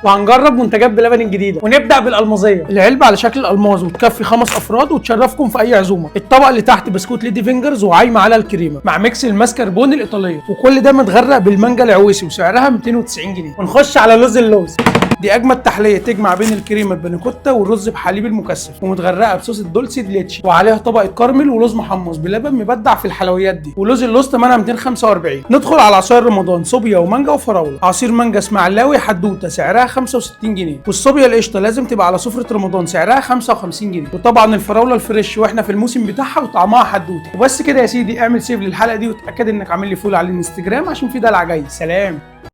وهنجرب منتجات بلبن الجديده، ونبدا بالالمازيه. العلبه على شكل الالماظ وتكفي 5 افراد وتشرفكم في اي عزومه. الطبق اللي تحت بسكوت ليدي فينجرز وعايمه على الكريمه مع ميكس الماسكربون الايطاليه، وكل ده متغرق بالمانجا العويسي وسعرها 290 جنيه. ونخش على لوز اللوز. دي اجمد تحليه تجمع بين الكريمه البانيكوتا والرز بحليب المكثف، ومتغرقه بصوص الدولسي دليتشي، وعليها طبقه كراميل ولوز محمص بلبن مبدع في الحلويات دي. ولوز اللوز ثمنها 245. ندخل على عصير رمضان، صوبيا ومانجا وفراوله. عصير مانجا اسماعيلاوي حدوته سعرها 65 جنيه، والصوبيا القشطه لازم تبقى على سفره رمضان سعرها 55 جنيه، وطبعا الفراوله الفريش واحنا في الموسم بتاعها وطعمها حدوته. وبس كده يا سيدي، اعمل سيف للحلقه دي وتاكد انك عامل لي فولو على الانستجرام عشان في دلع جاي. سلام.